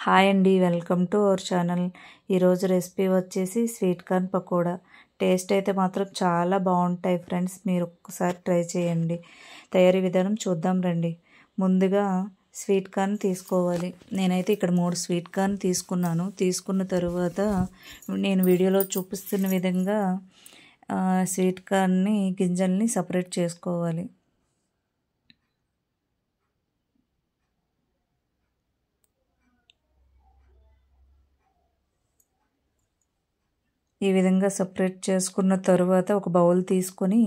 Hi అండి, welcome to our channel. ఈరోజు recipe వచ్చేసి స్వీట్ కార్న్ పకోడా. టేస్ట్ అయితే మాత్రం చాలా బాగుంటాయి ఫ్రెండ్స్. మీరు ఒక్కసారి ట్రై చేయండి. తయారీ విధానం చూద్దాం రండి. ముందుగా స్వీట్ కార్న్ తీసుకోవాలి. నేనైతే ఇక్కడ 3 స్వీట్ కార్న్ తీసుకున్నాను. తీసుకున్న తరువాత నేను వీడియోలో చూపిస్తున్న విధంగా స్వీట్ కార్న్ని గింజల్ని సపరేట్ చేసుకోవాలి. ఈ విధంగా సపరేట్ చేసుకున్న తరువాత ఒక బౌల్ తీసుకొని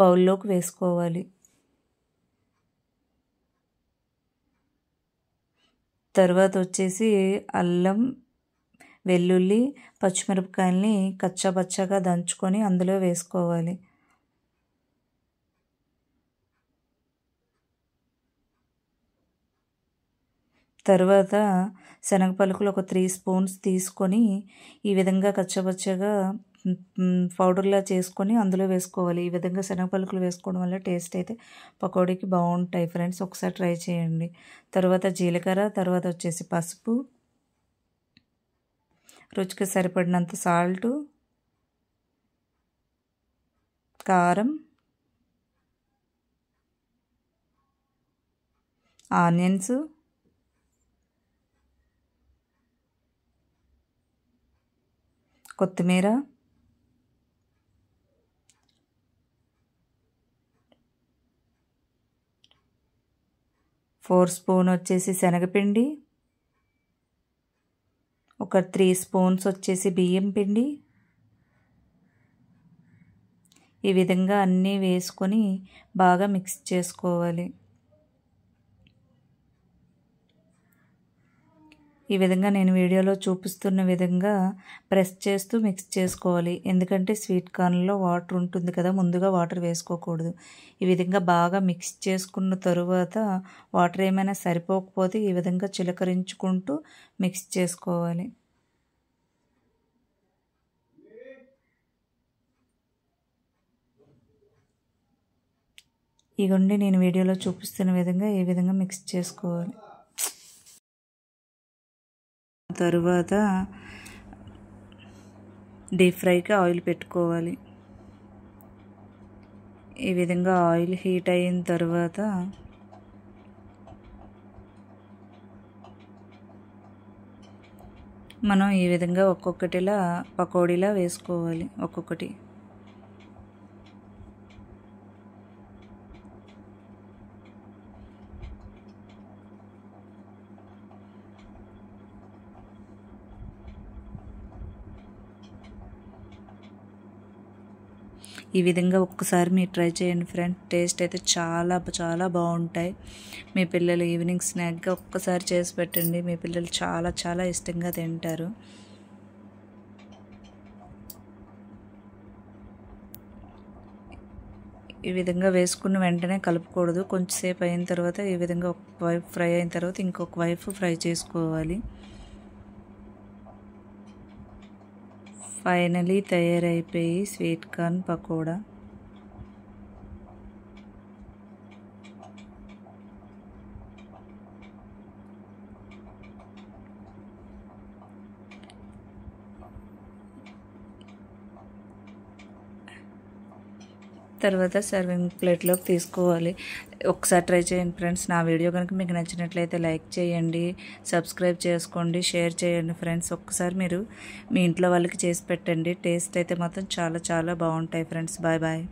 బౌల్లోకి వేసుకోవాలి. తర్వాత వచ్చేసి అల్లం, వెల్లుల్లి, పచ్చిమిరపకాయల్ని కచ్చాపచ్చాగా దంచుకొని అందులో వేసుకోవాలి. తర్వాత శనగ పలుకులు ఒక 3 స్పూన్స్ తీసుకొని ఈ విధంగా కచ్చపచ్చగా పౌడర్లా చేసుకొని అందులో వేసుకోవాలి. ఈ విధంగా శనగ పలుకులు వేసుకోవడం వల్ల టేస్ట్ అయితే పకోడీకి బాగుంటాయి ఫ్రెండ్స్. ఒకసారి ట్రై చేయండి. తర్వాత జీలకర్ర, తర్వాత వచ్చేసి పసుపు, రుచికి సరిపడినంత సాల్టు, కారం, ఆనియన్స్, కొత్తిమీర, ఫోర్ స్పూన్ వచ్చేసి శనగపిండి, ఒక 3 స్పూన్స్ వచ్చేసి బియ్యం పిండి. ఈ విధంగా అన్నీ వేసుకొని బాగా మిక్స్ చేసుకోవాలి. ఈ విధంగా నేను వీడియోలో చూపిస్తున్న విధంగా ప్రెస్ చేస్తూ మిక్స్ చేసుకోవాలి. ఎందుకంటే స్వీట్ కార్న్లో వాటర్ ఉంటుంది కదా, ముందుగా వాటర్ వేసుకోకూడదు. ఈ విధంగా బాగా మిక్స్ చేసుకున్న తరువాత వాటర్ ఏమైనా సరిపోకపోతే ఈ విధంగా చిలకరించుకుంటూ మిక్స్ చేసుకోవాలి. ఇగోండి, నేను వీడియోలో చూపిస్తున్న విధంగా ఈ విధంగా మిక్స్ చేసుకోవాలి. తరువాత డీప్ ఫ్రైకి ఆయిల్ పెట్టుకోవాలి. ఈ విధంగా ఆయిల్ హీట్ అయిన తర్వాత మనం ఈ విధంగా ఒక్కొక్కటిలా పకోడీలా వేసుకోవాలి. ఒక్కొక్కటి ఈ విధంగా ఒక్కసారి మీరు ట్రై చేయండి ఫ్రెండ్. టేస్ట్ అయితే చాలా చాలా బాగుంటాయి. మీ పిల్లలు ఈవినింగ్ స్నాక్గా ఒక్కసారి చేసి పెట్టండి. మీ పిల్లలు చాలా చాలా ఇష్టంగా తింటారు. ఈ విధంగా వేసుకున్న వెంటనే కలుపుకూడదు. కొంచెంసేపు అయిన తర్వాత ఈ విధంగా ఒక వైపు ఫ్రై అయిన తర్వాత ఇంకొక వైపు ఫ్రై చేసుకోవాలి. ఫైనలీ తయారైపోయి స్వీట్ కార్న్ పకోడా. తర్వాత సర్వింగ్ ప్లేట్లోకి తీసుకోవాలి. ఒకసారి ట్రై చేయండి ఫ్రెండ్స్. నా వీడియో కనుక మీకు నచ్చినట్లయితే లైక్ చేయండి, సబ్స్క్రైబ్ చేసుకోండి, షేర్ చేయండి ఫ్రెండ్స్. ఒక్కసారి మీరు మీ ఇంట్లో వాళ్ళకి చేసి పెట్టండి. టేస్ట్ అయితే మాత్రం చాలా చాలా బాగుంటాయి ఫ్రెండ్స్. Bye bye.